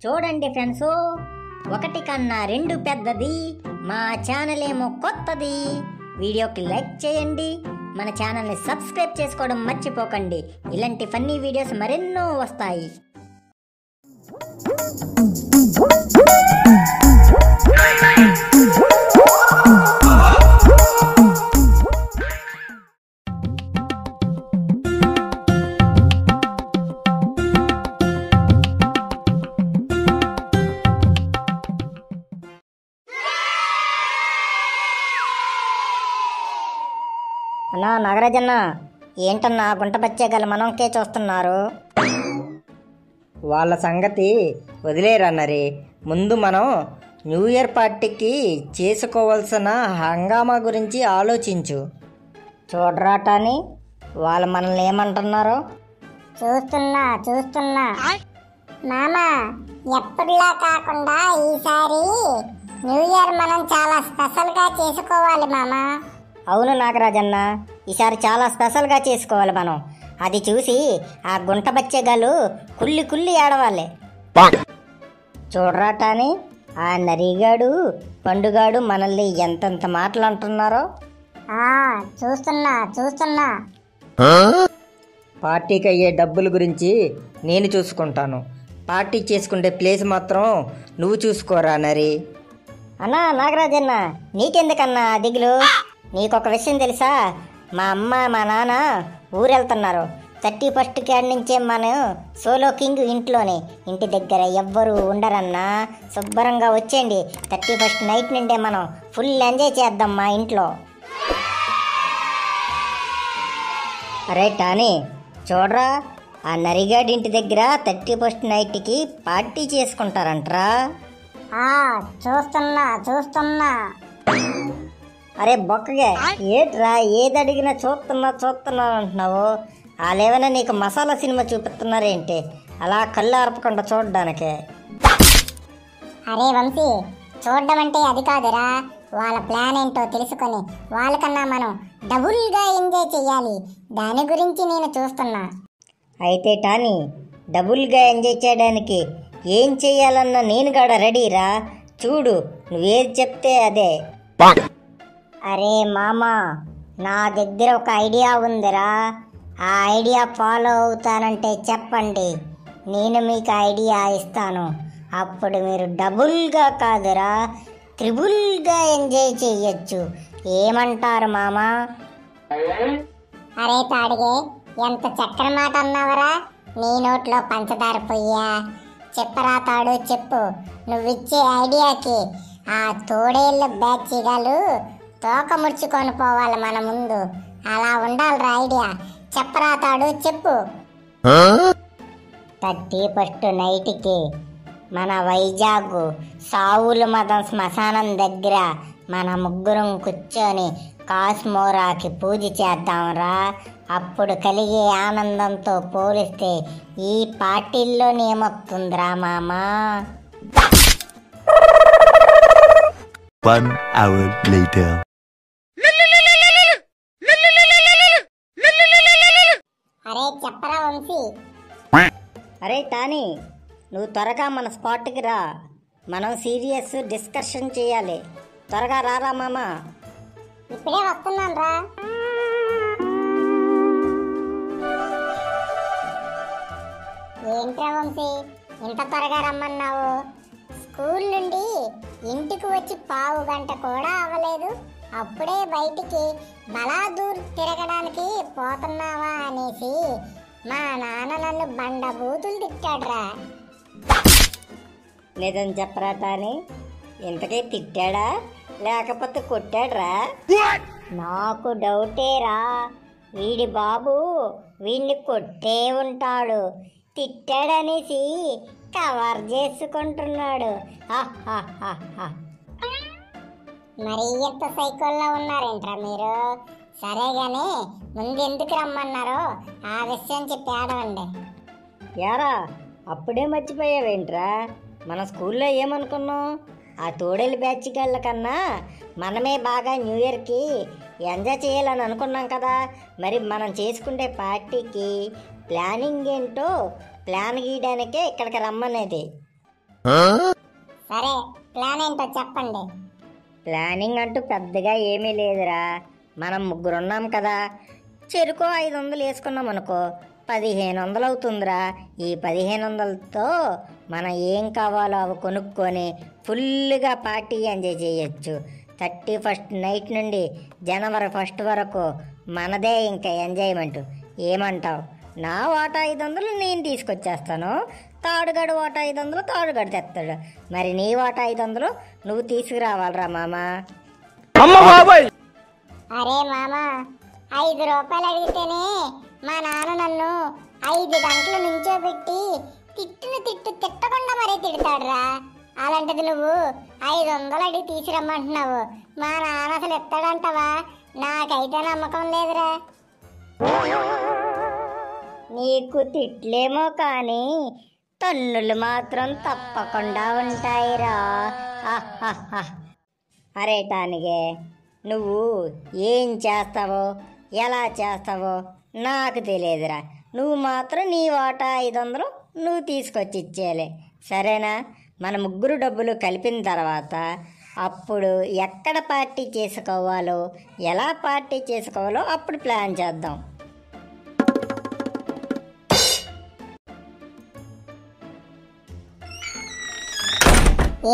చూడండి ఫ్రెండ్స్, ఒకటి కన్నా రెండు పెద్దది, మా ఛానల్ ఏమో కొత్తది. వీడియోకి లైక్ చేయండి, మన ఛానల్ని సబ్స్క్రైబ్ చేసుకోవడం మర్చిపోకండి. ఇలాంటి ఫన్నీ వీడియోస్ మరెన్నో వస్తాయి. అన్నా నాగరాజన్న, ఏంటన్నా గుంట బచ్చేగల మనంకే చూస్తున్నారు? వాళ్ళ సంగతి వదిలేరన్నరే. ముందు మనం న్యూ ఇయర్ పార్టీకి చేసుకోవాల్సిన హంగామా గురించి ఆలోచించు. చూడరాటాని వాళ్ళు మనల్ని ఏమంటున్నారో. చూస్తున్నా మామా, ఎప్పటిలా కాకుండా ఈసారి న్యూ ఇయర్ మనం చాలా స్పెషల్గా చేసుకోవాలి మామా. అవును నాగరాజన్న, ఈసారి చాలా స్పెషల్గా చేసుకోవాలి మనం. అది చూసి ఆ గుంట బచ్చేగాలు కుళ్ళి కుళ్ళి ఏడవాలి. చూడరాటాని ఆ నరిగాడు పండుగాడు మనల్ని ఎంతెంత మాటలు అంటున్నారో. చూస్తున్నా పార్టీకి అయ్యే డబ్బుల గురించి నేను చూసుకుంటాను. పార్టీ చేసుకుంటే ప్లేస్ మాత్రం నువ్వు చూసుకోరా నరి. అన్నా నాగరాజన్న, నీకెందుకన్నా దిగులు? నీకొక విషయం తెలుసా? మా అమ్మ మా నాన్న ఊరెళ్తున్నారు. 31st కాడి నుంచే మనం సోలో కింగ్ ఇంటి దగ్గర ఎవ్వరు ఉండరన్నా. శుభ్రంగా వచ్చేయండి. 31st నైట్ నుండే మనం ఫుల్ ఎంజాయ్ చేద్దాం మా ఇంట్లో. అరే టానీ, చూడరా, ఆ నరిగాడి ఇంటి దగ్గర 31st నైట్కి పార్టీ చేసుకుంటారంటరా. చూస్తున్నా అరే బొక్కగా, ఏట్రా ఏది అడిగినా చూస్తున్నా అంటున్నావు? వాళ్ళేమైనా నీకు మసాలా సినిమా చూపిస్తున్నారేంటి? అలా కళ్ళు ఆర్పకుండా చూడడానికి. అరే వంశీ, చూడడం అంటే అది కాదురా. వాళ్ళ ప్లాన్ ఏంటో తెలుసుకొని వాళ్ళకన్నా మనం డబుల్గా ఎంజాయ్ చెయ్యాలి. దాని గురించి నేను చూస్తున్నా. అయితే టానీ, డబుల్గా ఎంజాయ్ చేయడానికి ఏం చెయ్యాలన్నా నేను కూడా రెడీరా. చూడు, నువ్వేది చెప్తే అదే. అరే మామా, నా దగ్గర ఒక ఐడియా ఉందిరా. ఆ ఐడియా ఫాలో అవుతానంటే చెప్పండి, నేను మీకు ఐడియా ఇస్తాను. అప్పుడు మీరు డబుల్గా కాదురా, త్రిబుల్గా ఎంజాయ్ చెయ్యొచ్చు. ఏమంటారు మామా? అరే తాడిగే, ఎంత చక్కని మాట అన్నావరా. నీ నోట్లో పంచదార పొయ్యా. చెప్పరా తాడు, చెప్పు. నువ్విచ్చే ఐడియాకి ఆ తోడేళ్ళ బ్యాచిగాలు తోక ముడుచుకొని పోవాలి మన ముందు. అలా ఉండాలిరా ఐడియా. చెప్పరా తాడు, చెప్పు. 31st నైట్కి మన వైజాగ్ సావుల మదం శ్మశానం దగ్గర మన ముగ్గురం కూర్చొని కాస్మోరాకి పూజ చేద్దాంరా. అప్పుడు కలిగే ఆనందంతో పోలిస్తే ఈ పార్టీల్లోనే ఏమొస్తుందిరా మామా? 1 hour later. అరే చెప్పరా వంశీ. అరే టానీ, నువ్వు త్వరగా మన స్పాట్కి రా. మనం సీరియస్ డిస్కషన్ చేయాలి. త్వరగా రారా మామా. ఇప్పుడే వస్తున్నాను రా. ఏంట్రా వంశీ, ఇంత త్వరగా రమ్మన్నావు? స్కూల్ నుండి ఇంటికి వచ్చి పావు గంట కూడా అవ్వలేదు, అప్పుడే బయటికి బలాదూర్ తిరగడానికి పోతున్నావా అనేసి మా నాన్న నన్ను బండబూతులు తిట్టాడ్రా. నిజం చెప్పరా టానీ, ఇంతకీ తిట్టాడా లేకపోతే కొట్టాడ్రా? నాకు డౌటేరా. వీడి బాబు వీడిని కొట్టే ఉంటాడు, తిట్టాడనేసి కవర్ చేసుకుంటున్నాడు. మరి ఎంత సైకోల్లో ఉన్నారేంట్రా మీరు? సరే గానీ ముందు ఎందుకు రమ్మన్నారో ఆ విషయం చెప్పి ఆడవండి. యారా, అప్పుడే మర్చిపోయావేంట్రా? మన స్కూల్లో ఏమనుకున్నాం? ఆ తోడేలు బ్యాచ్ గళ్ళ కన్నా మనమే బాగా న్యూ ఇయర్కి ఎంజాయ్ చేయాలని అనుకున్నాం కదా. మరి మనం చేసుకుంటే పార్టీకి ప్లానింగ్ ఏంటో ప్లాన్ గీయడానికే ఇక్కడికి రమ్మనేది. సరే ప్లాన్ ఏంటో చెప్పండి. ప్లానింగ్ అంటూ పెద్దగా ఏమీ లేదురా. మనం ముగ్గురున్నాం కదా, చెరుకు 500 వేసుకున్నాం అనుకో, 1500 అవుతుందిరా. ఈ 1500తో మనం ఏం కావాలో అవి కొనుక్కొని ఫుల్గా పార్టీ ఎంజాయ్ చేయొచ్చు. 31st నైట్ నుండి జనవరి 1 వరకు మనదే ఇంకా ఎంజాయ్మెంట్. ఏమంటావు? నా వాటా 500 నేను తీసుకొచ్చేస్తాను, తాడుగడు వాటా 500 తాడుగడు తెస్తాడు. మరి నీ వాటా 500 నువ్వు తీసుకురావాలరా మామా. అరే మామ, 5 రూపాయలు అడిగితేనే మా నాన్న నన్ను 5 గంటలు నుంచోబెట్టి తిట్టకుండా మరీ తిడతాడురా. అలాంటిది నువ్వు 500 అడిగి తీసురమ్మంటున్నావు. మా నాన్న అసలు ఎత్తాడంటావా? నాకైతే నమ్మకం లేదురా. నీకు తిట్లేమో కానీ తన్నులు మాత్రం తప్పకుండా ఉంటాయిరా. ఆహాహా. అరే టానిగే, నువ్వు ఏం చేస్తావో ఎలా చేస్తావో నాకు తెలియదురా. నువ్వు మాత్రం నీ వాటా 500 నువ్వు తీసుకొచ్చి ఇచ్చేయాలి, సరేనా? మన ముగ్గురు డబ్బులు కలిపిన తర్వాత అప్పుడు ఎక్కడ పార్టీ చేసుకోవాలో ఎలా పార్టీ చేసుకోవాలో అప్పుడు ప్లాన్ చేద్దాం.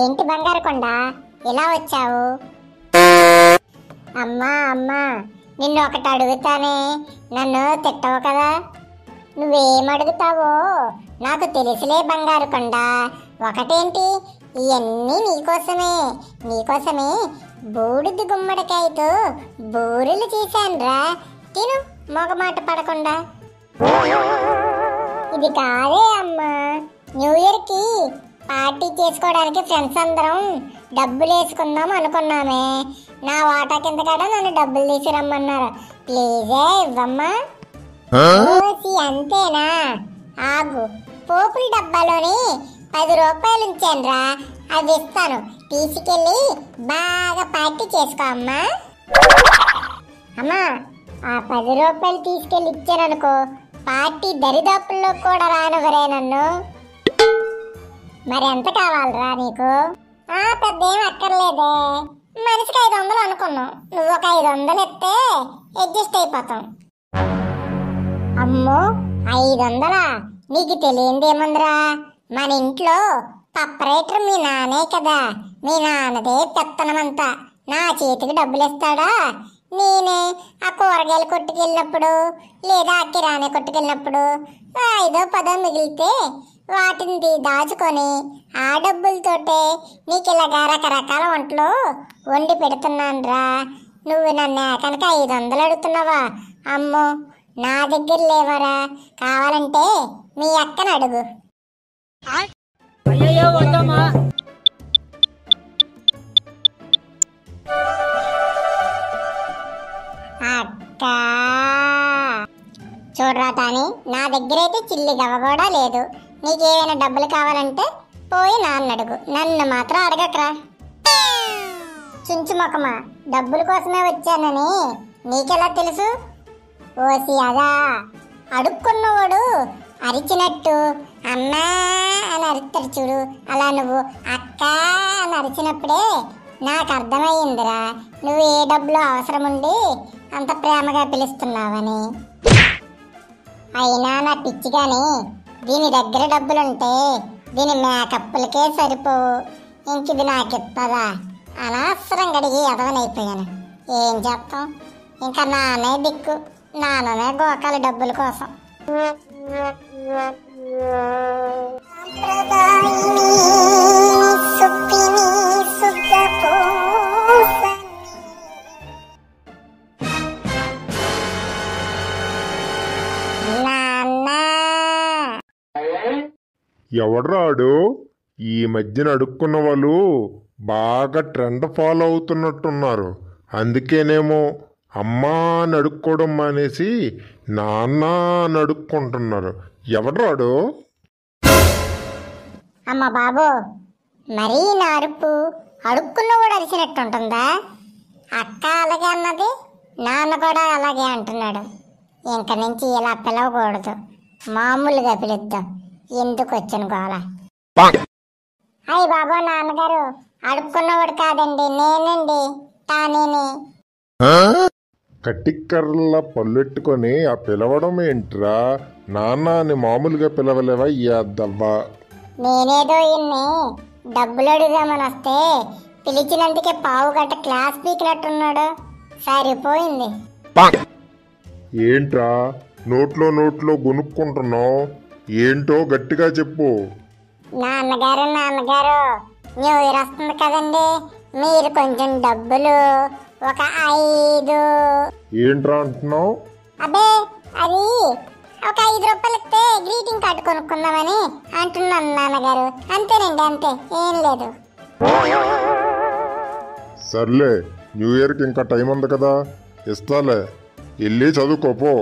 ఏంటి బంగారు కొండ, ఇలా వచ్చావు? అమ్మా, నిన్ను ఒకటి అడుగుతానే, నన్ను తిట్టవు కదా? నువ్వేం అడుగుతావో నాకు తెలుసులే బంగారు కొండ. ఒకటేంటి, ఇవన్నీ నీకోసమే బూడిద గుమ్మడికాయతో బూరెలు చేశానురా. తిను, మొగమాట పడకుండా. ఇది కాదే అమ్మా, న్యూ ఇయర్కి పార్టీ చేసుకోవడానికి ఫ్రెండ్స్ అందరం డబ్బులు వేసుకుందాం అనుకున్నామే. నా వాటా కింద కాడ నన్ను డబ్బులు తీసి రమ్మన్నారు. ప్లీజే ఇవ్వమ్మా. అంతేనా? ఆగు, పోపుల డబ్బాలోని 10 రూపాయలు ఉంచానురా, అవి ఇస్తాను, తీసుకెళ్ళి బాగా పార్టీ చేసుకో అమ్మా. అమ్మా, ఆ 10 రూపాయలు తీసుకెళ్ళి ఇచ్చాననుకో, పార్టీ దరిదాపుల్లో కూడా రానివ్వరే నన్ను. మరి ఎంత కావాలరా నీకు? పెద్దేం అక్కర్లేదే, మనిషికి 500 అనుకున్నాం. నువ్వు ఒక 500 ఇస్తే అడ్జస్ట్ అయిపోతాం. అమ్మో, 500? నీకు తెలియందేముందిరా, మన ఇంట్లో పప్పరేటర్ మీ నానే కదా. మీ నాన్నదే పెత్తనమంతా. నా చేతికి డబ్బులు ఇస్తాడా? నేనే ఆ కూరగాయలు కొట్టుకెళ్ళినప్పుడు లేదా ఆ కిరాణా కొట్టుకెళ్ళినప్పుడు 5-10 మిగిలితే వాటిని దాచుకొని ఆ డబ్బులతోటే నీకు ఇలాగా రకరకాల వంటలు వండి పెడుతున్నాను రా. నువ్వు నన్ను కనుక 500 అడుగుతున్నావా? అమ్మో, నా దగ్గర లేవరా. కావాలంటే మీ అక్కని అడుగు. అక్క చూడరా తాని, నా దగ్గర అయితే చిల్లి గవ్వ కూడా లేదు. నీకేమైనా డబ్బులు కావాలంటే పోయి నాన్న అడుగు, నన్ను మాత్రం అడగకరా. చుంచు మొకమా, డబ్బుల కోసమే వచ్చానని నీకెలా తెలుసు? ఓసి అదా, అడుక్కున్నవాడు అరిచినట్టు అమ్మా అని అరుతారు చూడు, అలా నువ్వు అక్క అని అరిచినప్పుడే నాకు అర్థమయ్యిందిరా నువ్వు ఏ డబ్బులు అవసరం ఉండి అంత ప్రేమగా పిలుస్తున్నావని. అయినా నా పిచ్చి కానీ, దీని దగ్గర డబ్బులుంటే దీని మేకప్పులకే సరిపోవు, ఇంకిది నాకు ఇస్తుందా? అనవసరం గడిగి ఎదవనైపోయాను. ఏం చేస్తాం, ఇంకా నానే దిక్కు, నాన్ననే గోకాలి డబ్బుల కోసం. ఎవడ్రాడు? ఈ మధ్యన అడుక్కున్న వాళ్ళు బాగా ట్రెండ్ ఫాలో అవుతున్నట్టున్నారు. అందుకేనేమో అమ్మా అని అడుక్కోవడం మానేసి నాన్న అని అడుక్కుంటున్నారు. ఎవడ్రాడు? అమ్మ బాబు, మరీ నా అరుపు అడుక్కున్న కూడా అరిచినట్టుంటుందా? అక్క అలాగే అన్నది, నాన్న కూడా అలాగే అంటున్నాడు. ఇంక నుంచి ఇలా పిలవకూడదు, మామూలుగా పిలుద్దాం. ఎందుకు వచ్చిన గోల? అయ్య బాబా నాన్నగారు, అడుక్కున్నవాడు కాదండి, నేనండి తానేని. కట్టిక్కర్ల పల్లెట్టుకొని ఆ పిలవడం ఏంట్రా? నాన్న అని మామూలుగా పిలవలేవా యాదవ్వా? నేనేదో ఇన్ని డబ్బులు అడుగుదామని వస్తే పిలిచినందుకే పావు గంట క్లాస్ పీకినట్టున్నాడు. సరిపోయింది. ఏంట్రా నోట్లో గునుక్కుంటున్నావు? ఏంటో గట్టిగా చెప్పు. నాన్నగారు న్యూ ఇయర్ వస్తుంది కదండి, మీరు కొంచెం డబ్బులు ఒక 5. ఏంట్రా అంటున్నావు? అబ్బే అది ఒక 5 రూపాయలు ఇస్తే గ్రీటింగ్ కార్డు కొనుక్కుందామని అంటున్నాను నాన్నగారు. అంతేనండి, అంతే, ఏం లేదు. సర్లే, న్యూ ఇయర్కి ఇంకా టైం ఉంది కదా, ఇస్తాలే. వెళ్ళి చదువుకోపో.